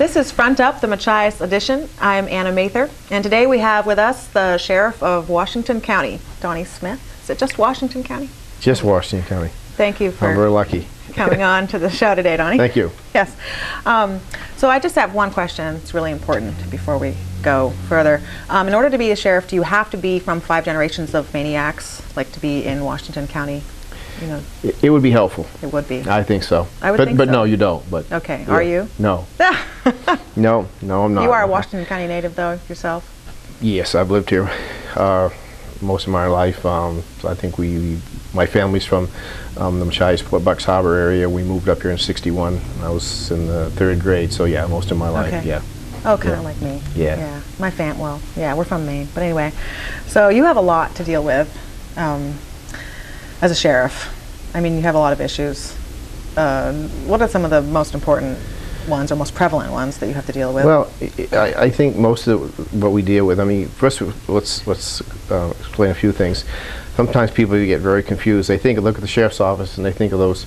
This is Front Up, the Machias edition. I'm Anna Mather, and today we have with us the Sheriff of Washington County, Donny Smith. Is it just Washington County? Just Washington County. Thank you for I'm very lucky. coming on to the show today, Donny. Thank you. Yes. So I just have one question. It's really important before we go further. In order to be a sheriff, do you have to be from 5 generations of maniacs, like to be in Washington County? You know, it would be helpful. it would be. I think so. I would think but so. no, you don't. But Okay. yeah. Are you? No. No, I'm not. You are a Washington County native, though, yourself? Yes, I've lived here most of my life. So I think my family's from the Machias, Port Bucks Harbor area. We moved up here in '61. I was in the 3rd grade, so yeah, most of my life. Okay. Yeah. Oh, kind of like me. Yeah. Yeah. My well, yeah, we're from Maine. But anyway, so you have a lot to deal with as a sheriff. I mean, you have a lot of issues. What are some of the most important ones or most prevalent ones that you have to deal with? Well, I think most of what we deal with, I mean, first let's explain a few things. Sometimes people get very confused. They look at the sheriff's office and they think of those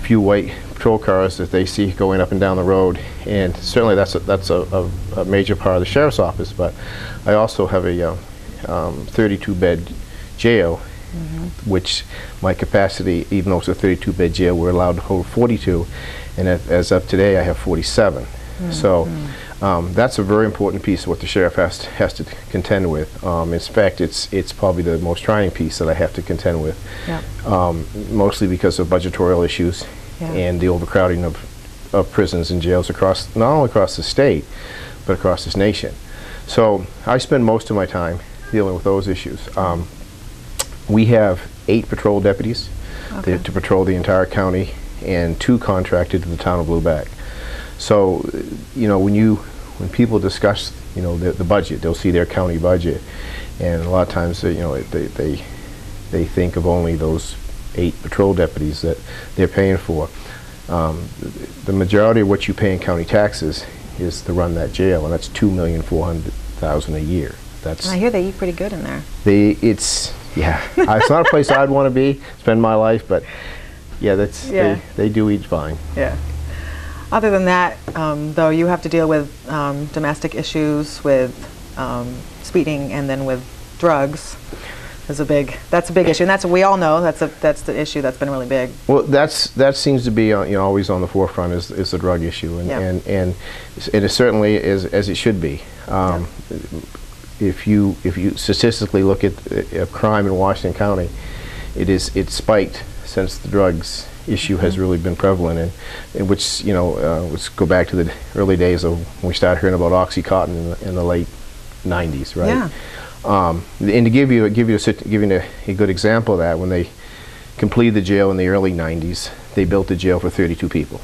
few white patrol cars that they see going up and down the road, and certainly that's a major part of the sheriff's office. But I also have a 32-bed jail, which my capacity, even though it's a 32-bed jail, we're allowed to hold 42, and as of today I have 47. So that's a very important piece of what the sheriff has to contend with. In fact, it's probably the most trying piece that I have to contend with, mostly because of budgetorial issues and the overcrowding of prisons and jails not only across the state, but across this nation. So I spend most of my time dealing with those issues. We have 8 patrol deputies to patrol the entire county, and 2 contracted to the town of Blueback. So, you know, when people discuss, you know, the budget, they'll see their county budget, and a lot of times, you know, they think of only those 8 patrol deputies that they're paying for. The majority of what you pay in county taxes is to run that jail, and that's $2,400,000 a year. And I hear they eat pretty good in there. Yeah, it's not a place I'd want to spend my life, but yeah, they do eat fine. Yeah. Other than that, though, you have to deal with domestic issues, with speeding, and then with drugs. That's a big issue, and we all know that's the issue that's been really big. Well, that seems to be always on the forefront is the drug issue, and it certainly is, as it should be. If you statistically look at crime in Washington County, it's spiked since the drugs issue has really been prevalent, and which, you know, let's go back to the early days of when we started hearing about OxyContin in the late '90s, right? Yeah. And to give you a good example of that, when they completed the jail in the early '90s, they built the jail for 32 people.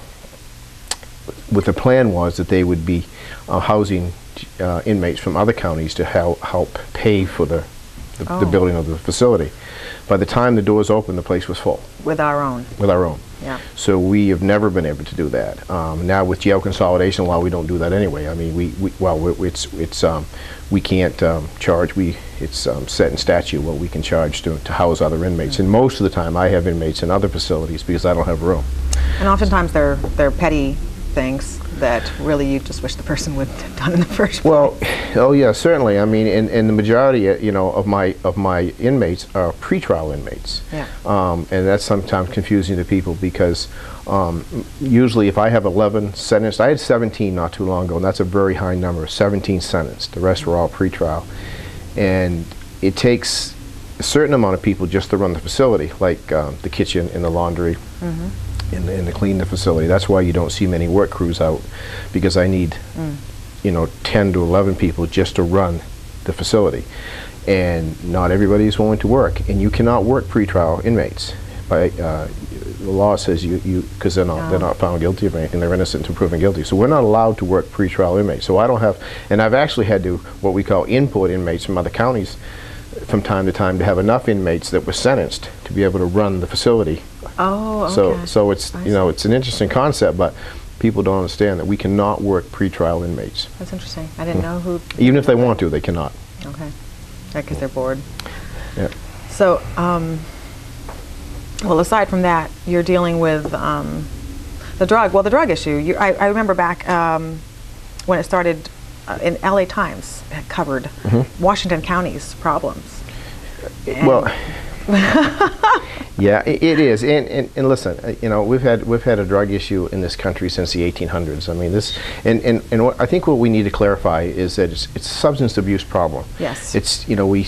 What the plan was that they would be housing inmates from other counties to help pay for the building of the facility. By the time the doors opened, the place was full. With our own. Yeah. So we have never been able to do that. Now with jail consolidation law, we don't do that anyway. I mean, we can't charge. It's set in statute what we can charge to house other inmates. And most of the time, I have inmates in other facilities because I don't have room. And oftentimes they're petty things that really you just wish the person would have done in the first place. Well, oh yeah, certainly. I mean, and the majority, you know, of my inmates are pretrial inmates. Yeah. And that's sometimes confusing to people because usually if I have 11 sentenced, I had 17 not too long ago, and that's a very high number, 17 sentenced. The rest were all pretrial. And it takes a certain amount of people just to run the facility, like the kitchen and the laundry. And to clean the facility. That's why you don't see many work crews out, because I need, you know, 10 to 11 people just to run the facility, and not everybody is willing to work. And you cannot work pretrial inmates. By the law says because they're not found guilty of anything, they're innocent until proven guilty. So we're not allowed to work pretrial inmates. So I don't have, and I've actually had to what we call import inmates from other counties from time to time to have enough inmates that were sentenced to be able to run the facility. Oh, okay. So it's, you know, it's an interesting concept, but people don't understand that we cannot work pretrial inmates. That's interesting. I didn't know who. Even if they want to, they cannot. Okay. Because they're bored. Yeah. So, well, aside from that, you're dealing with the drug issue. I remember back when it started in LA Times, it covered Washington County's problems. And well, yeah, it is. And listen, you know, we've had a drug issue in this country since the 1800s. I mean, this and what, I think what we need to clarify is that it's a substance abuse problem. Yes. It's, you know, we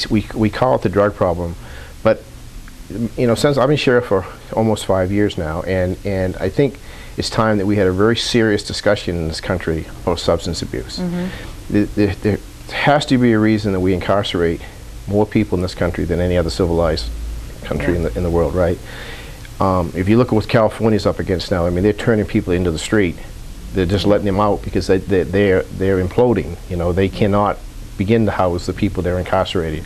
call it the drug problem, but you know, since I've been sheriff for almost 5 years now, and I think it's time that we had a very serious discussion in this country about substance abuse. There has to be a reason that we incarcerate more people in this country than any other civilized country in the world, right? If you look at what California's up against now, I mean, they're turning people into the street. They're just letting them out because they're imploding. You know, they cannot begin to house the people they're incarcerating.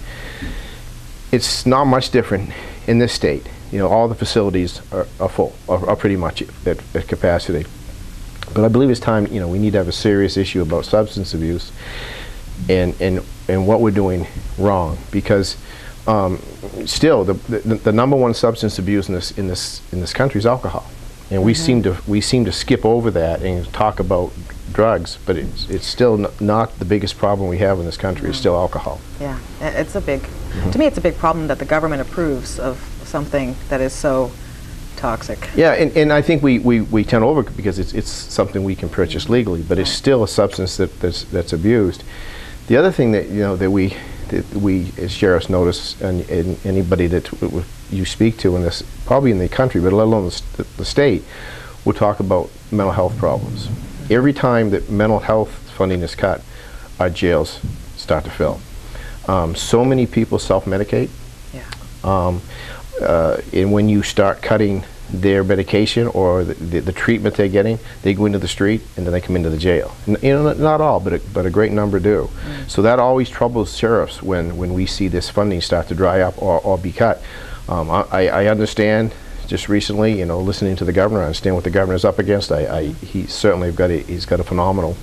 It's not much different in this state. You know, all the facilities are full, are pretty much at capacity. But I believe it's time, you know, we need to have a serious issue about substance abuse and what we're doing wrong, because still the number one substance abuse in this country is alcohol, and we seem to skip over that and talk about drugs, but it's still not the biggest problem we have in this country. It's still alcohol. Yeah, it's a big, to me it's a big problem that the government approves of something that is so toxic. Yeah, and I think we tend over because it's something we can purchase legally, but it's still a substance that's abused. The other thing that, you know, that we as sheriffs notice, and anybody that you speak to in this, probably in the country, but let alone the state, will talk about mental health problems. Every time that mental health funding is cut, our jails start to fill. So many people self-medicate. Yeah. And when you start cutting their medication or the treatment they're getting, they go into the street and then they come into the jail. You know, not all, but a great number do. So that always troubles sheriffs when we see this funding start to dry up or be cut. I understand. Just recently, you know, listening to the governor, I understand what the governor's up against. He certainly he's got a phenomenal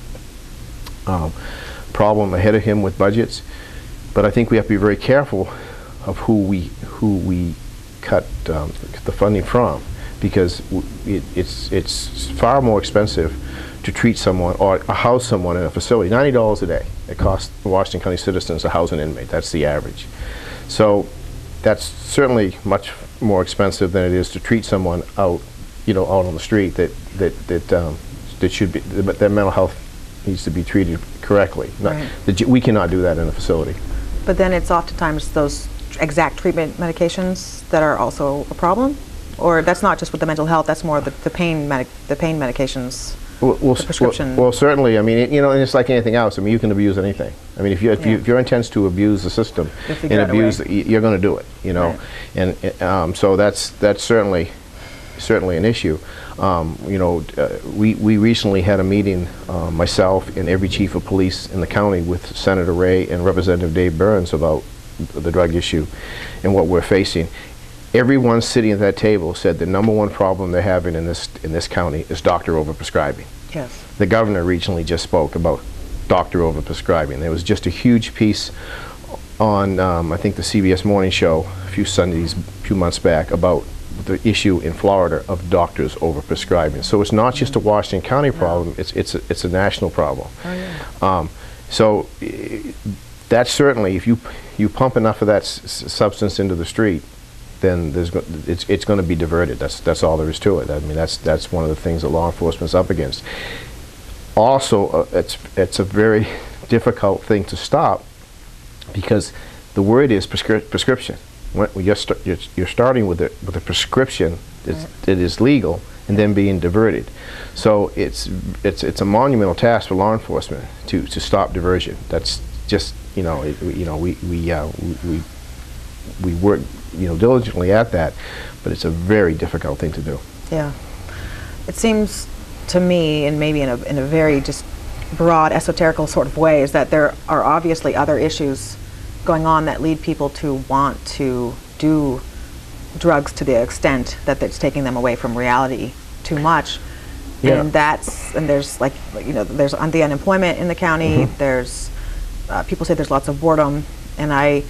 problem ahead of him with budgets. But I think we have to be very careful of who we cut the funding from, because it's far more expensive to treat someone or house someone in a facility. $90 a day it costs Washington County citizens to house an inmate. That's the average. So that's certainly much more expensive than it is to treat someone out, you know, out on the street that should be, but their mental health needs to be treated correctly. Right. We cannot do that in a facility. But then it's oftentimes those exact treatment medications that are also a problem, or that's not just with the mental health. That's more the pain medications. Well, the prescription. Well, certainly. I mean, you know, and it's like anything else. I mean, you can abuse anything. I mean, if your intent to abuse the system and abuse, you're going to do it. You know, right. And so that's certainly an issue. You know, we recently had a meeting, myself and every chief of police in the county, with Senator Ray and Representative Dave Burns, about the drug issue and what we're facing. Everyone sitting at that table said the number one problem they're having in this county is doctor overprescribing. Yes. The governor recently just spoke about doctor overprescribing. There was just a huge piece on I think the CBS Morning Show a few months back about the issue in Florida of doctors overprescribing. So it's not just a Washington County problem. It's a national problem. Oh, yeah. So that's certainly, if you pump enough of that substance into the street, then it's going to be diverted. That's all there is to it. I mean, that's one of the things that law enforcement's up against. Also, it's a very difficult thing to stop, because the word is prescription. When you're starting with a prescription that is legal and then being diverted. So it's a monumental task for law enforcement to stop diversion. That's just, you know, we work, you know, diligently at that, but it's a very difficult thing to do. Yeah, it seems to me, and maybe in a very just broad esoterical sort of way, is that there are obviously other issues going on that lead people to want to do drugs to the extent that it's taking them away from reality too much. Yeah. And there's like, you know, there's the unemployment in the county. There's people say there's lots of boredom, and I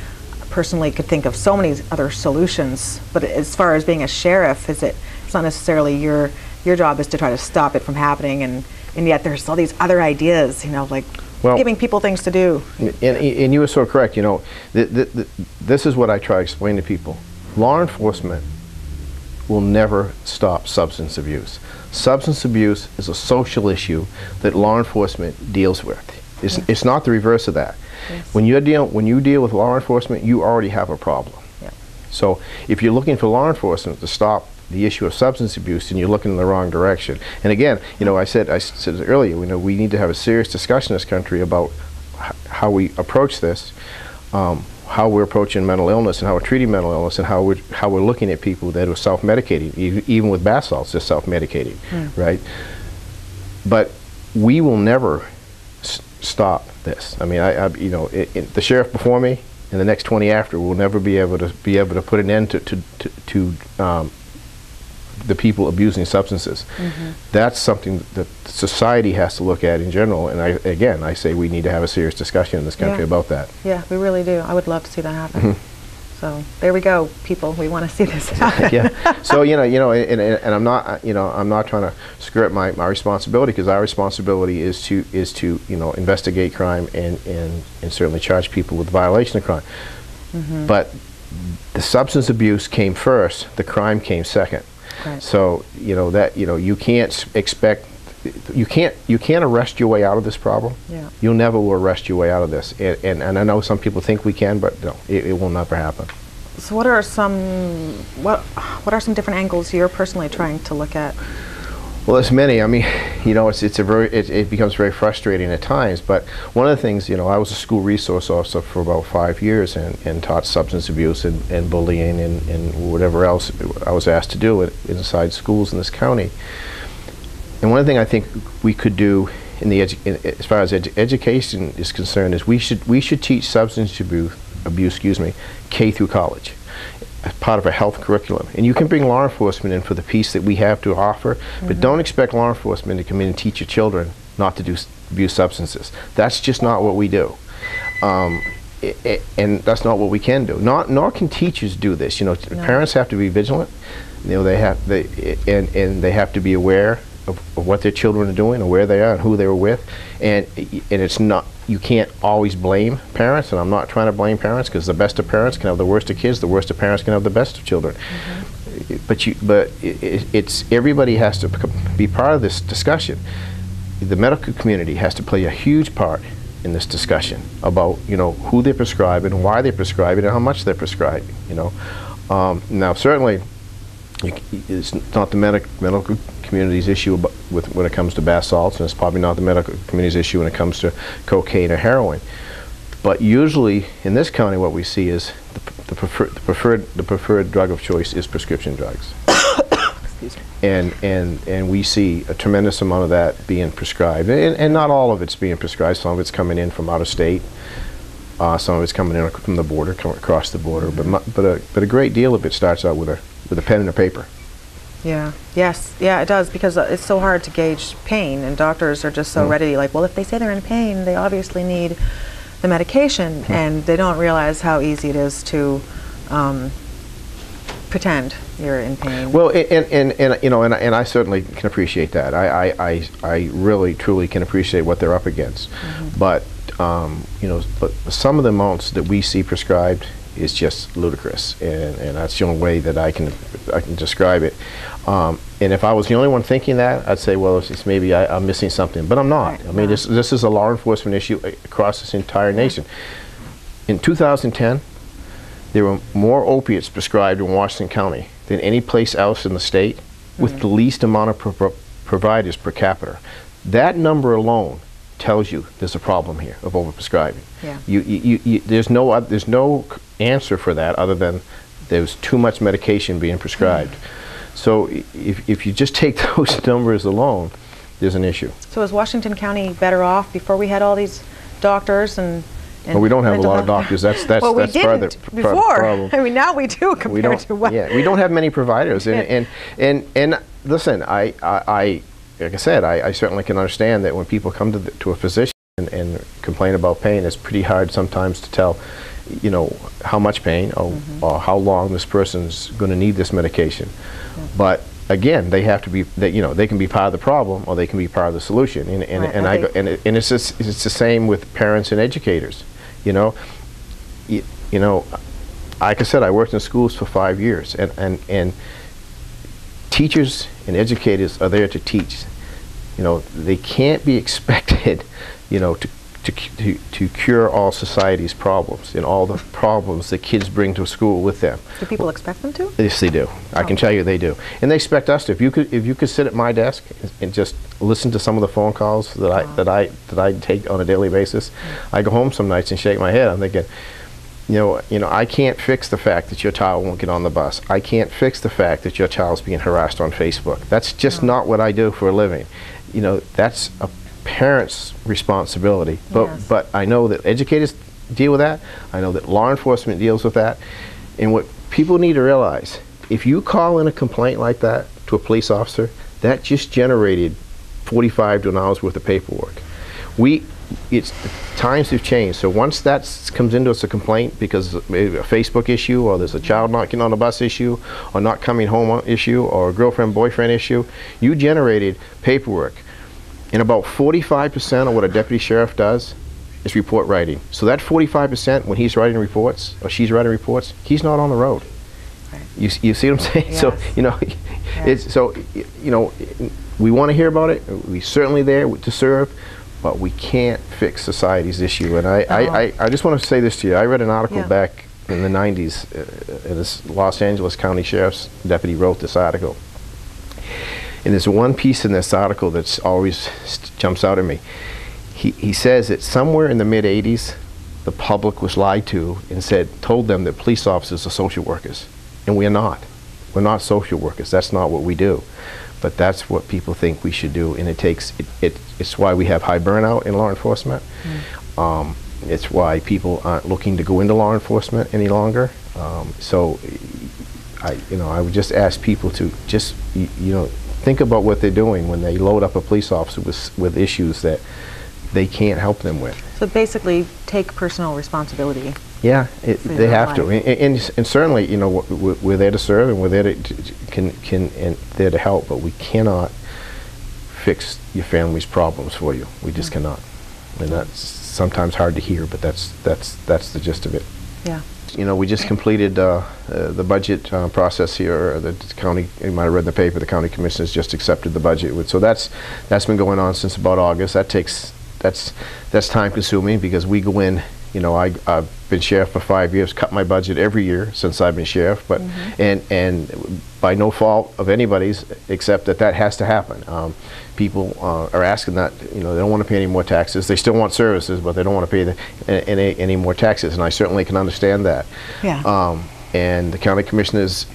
personally could think of so many other solutions. But as far as being a sheriff, it's not necessarily your job is to try to stop it from happening and and yet there's all these other ideas, you know, like giving people things to do. And you were so correct. You know, this is what I try to explain to people. Law enforcement will never stop substance abuse. Substance abuse is a social issue that law enforcement deals with. It's not the reverse of that. Yes. When you deal with law enforcement, you already have a problem. Yeah. So if you're looking for law enforcement to stop the issue of substance abuse, then you're looking in the wrong direction. And again, you know, I said earlier, you know, we need to have a serious discussion in this country about how we approach this, how we're approaching mental illness and how we're treating mental illness, and how we're looking at people that are self-medicating, even with bath salts, they're self-medicating, right? But we will never stop this. I mean, you know, the sheriff before me and the next 20 after will never be able to put an end to the people abusing substances. That's something that society has to look at in general, and I say we need to have a serious discussion in this country about that. Yeah, we really do. I would love to see that happen. So there we go, people. We want to see this happen. Yeah. So and I'm not trying to skirt my responsibility, because our responsibility is to investigate crime and certainly charge people with violation of crime. But the substance abuse came first. The crime came second. Right. So you can't expect. You can't arrest your way out of this problem. Yeah. You'll never will arrest your way out of this. And I know some people think we can, but no, it will never happen. So what are some different angles you're personally trying to look at? Well, there's many. I mean, it becomes very frustrating at times. But one of the things, I was a school resource officer for about 5 years and taught substance abuse and bullying and whatever else I was asked to do inside schools in this county. And one thing I think we could do as far as education is concerned is we should teach substance abuse, K through college, as part of a health curriculum. And you can bring law enforcement in for the piece that we have to offer, but don't expect law enforcement to come in and teach your children not to abuse substances. That's just not what we do. And that's not what we can do. Nor can teachers do this. Parents have to be vigilant. They have to be aware of what their children are doing and where they are and who they were with, and it's not, you can't always blame parents, and I'm not trying to blame parents, because the best of parents can have the worst of kids, the worst of parents can have the best of children. But it's everybody has to be part of this discussion. The medical community has to play a huge part in this discussion about who they're prescribing and why they're prescribing and how much they're prescribing. Now certainly it's not the medical community's issue when it comes to bath salts, and it's probably not the medical community's issue when it comes to cocaine or heroin. But usually in this county, what we see is the preferred drug of choice is prescription drugs. Excuse me. And we see a tremendous amount of that being prescribed, and not all of it's being prescribed. Some of it's coming in from out of state. Some of it's coming in from the border, coming across the border. But a great deal of it starts out with a pen and a paper. Yeah. Yes. Yeah, it does, because it's so hard to gauge pain, and doctors are just so ready. Like, well, if they say they're in pain, they obviously need the medication, and they don't realize how easy it is to pretend you're in pain. Well, and I certainly can appreciate that. I really truly can appreciate what they're up against. But but some of the amounts that we see prescribed is just ludicrous, and that's the only way that I can describe it. And if I was the only one thinking that, I'd say, well, it's maybe I'm missing something, but I'm not. Right. I mean, this is a law enforcement issue across this entire nation. In 2010, there were more opiates prescribed in Washington County than any place else in the state, with the least amount of providers per capita. That number alone tells you there's a problem here of overprescribing. Yeah. There's no answer for that other than there's too much medication being prescribed. So if you just take those numbers alone, there's an issue. So is Washington County better off before we had all these doctors and well, we don't have a lot of doctors. That's well, we that's part of didn't the before. problem. I mean, now we do compared to what. Yeah, we don't have many providers, and listen, I like I said, I certainly can understand that when people come to a physician and complain about pain, it's pretty hard sometimes to tell, how much pain or how long this person's going to need this medication. But again, they have to be, they can be part of the problem or they can be part of the solution. And it's the same with parents and educators. Like I said, I worked in schools for 5 years, and teachers and educators are there to teach. They can't be expected, to cure all society's problems and all the problems that kids bring to school with them. Do people expect them to? Yes, they do. I can tell you they do, and they expect us to. If you could sit at my desk and just listen to some of the phone calls that I take on a daily basis, I go home some nights and shake my head. I'm thinking, I can't fix the fact that your child won't get on the bus. I can't fix the fact that your child's being harassed on Facebook. That's just not what I do for a living. That's a parent's responsibility. But I know that educators deal with that. I know that law enforcement deals with that. And what people need to realize, if you call in a complaint like that to a police officer, that just generated 45 to an hour's worth of paperwork. Times have changed, so once that comes into us a complaint because maybe a Facebook issue, or there's a child not getting on the bus issue, or not coming home issue, or a girlfriend-boyfriend issue, you generated paperwork. And about 45% of what a deputy sheriff does is report writing. So that 45%, when he's writing reports, or she's writing reports, he's not on the road. Right. You see what I'm saying? Yes. So, we want to hear about it. We're certainly there to serve, but we can't fix society's issue. And I just want to say this to you. I read an article back in the 90s, this Los Angeles County Sheriff's deputy wrote this article. And there's one piece in this article that's always jumps out at me. He says that somewhere in the mid-'80s, the public was lied to and told them that police officers are social workers. And we're not. We're not social workers. That's not what we do. But that's what people think we should do, and it's why we have high burnout in law enforcement. It's why people aren't looking to go into law enforcement any longer. So I would just ask people to just think about what they're doing when they load up a police officer with issues that they can't help them with. So basically, take personal responsibility. Yeah, they have to, and certainly, we're there to serve, and we're there and there to help, but we cannot fix your family's problems for you. We just cannot, and that's sometimes hard to hear, but that's the gist of it. Yeah. We just completed the budget process here. The county, you might have read in the paper, the county commissioners just accepted the budget. So that's been going on since about August. That's time consuming because we go in. I've been sheriff for 5 years, cut my budget every year since I've been sheriff, but and by no fault of anybody's, except that has to happen. People are asking that, they don't want to pay any more taxes. They still want services, but they don't want to pay any more taxes, and I certainly can understand that. Yeah. And the county commissioners,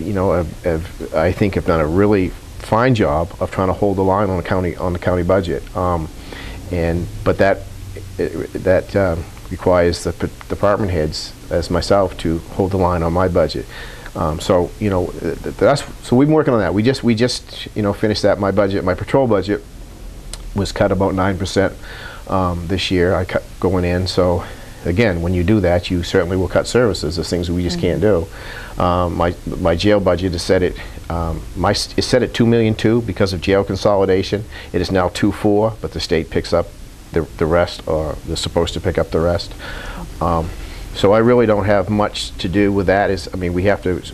I think, have done a really fine job of trying to hold the line on the county budget. But that requires the department heads, as myself, to hold the line on my budget. So we've been working on that. We just finished that. My patrol budget was cut about 9% this year. I cut going in. So again, when you do that, you certainly will cut services. There's things we just can't do. My jail budget is set at it's set at $2.2 million because of jail consolidation. It is now $2.4 million, but the state picks up the rest, or they're supposed to pick up the rest. So I really don't have much to do with that.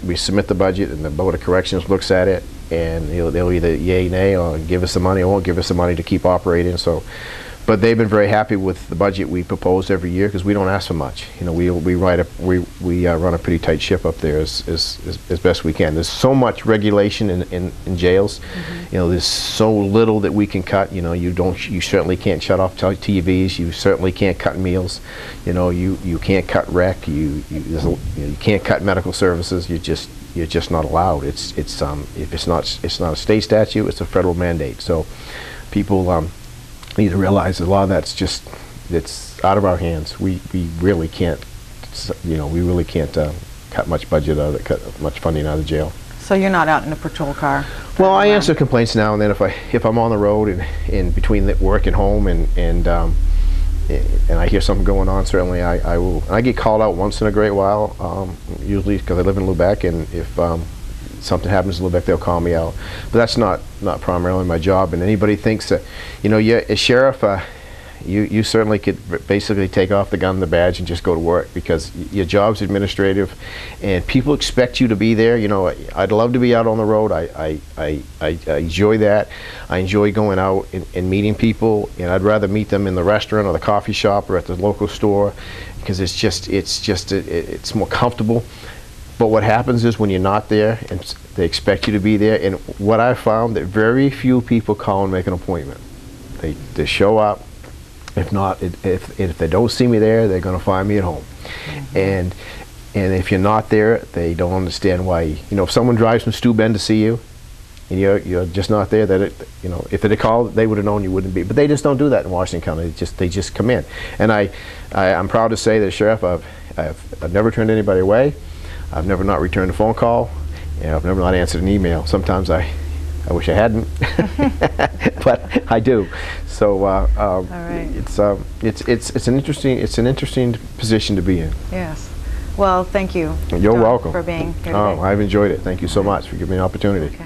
We submit the budget, and the Board of Corrections looks at it, and they'll either yay, nay, or give us the money, or won't give us the money to keep operating. So, but they've been very happy with the budget we propose every year because we don't ask for much. We run a pretty tight ship up there as best we can. There's so much regulation in jails. There's so little that we can cut. You certainly can't shut off TVs. You certainly can't cut meals. You can't cut rec. You can't cut medical services. You're just not allowed. If it's not a state statute, it's a federal mandate. So people need to realize a lot of that's it's out of our hands. We really can't cut much budget out of it, cut much funding out of jail. So you're not out in a patrol car? Well, I answer complaints now and then if I'm on the road and between work and home and I hear something going on. Certainly I will. I get called out once in a great while, usually because I live in Lubec, and if something happens in Lubec, they'll call me out. But that's not primarily my job. And anybody thinks that, you know, you're a sheriff, you certainly could basically take off the gun and the badge and just go to work, because your job's administrative and people expect you to be there. You know, I'd love to be out on the road. I enjoy that. I enjoy going out and meeting people, and I'd rather meet them in the restaurant or the coffee shop or at the local store, because it's more comfortable. But what happens is when you're not there and they expect you to be there, and what I found that very few people call and make an appointment. They show up. If not, if they don't see me there, they're going to find me at home. Mm-hmm. And if you're not there, they don't understand why. You know, if someone drives from Stu Bend to see you, and you're just not there, you know, if they'd called, they would have known you wouldn't be. But they just don't do that in Washington County. They just come in. And I'm proud to say that, Sheriff, I've never turned anybody away. I've never not returned a phone call. And I've never not answered an email. Sometimes I wish I hadn't, but I do. So right. it's an interesting position to be in. Yes. Well, thank you. You're welcome for being here today. Oh, I've enjoyed it. Thank you so much for giving me an opportunity. Okay.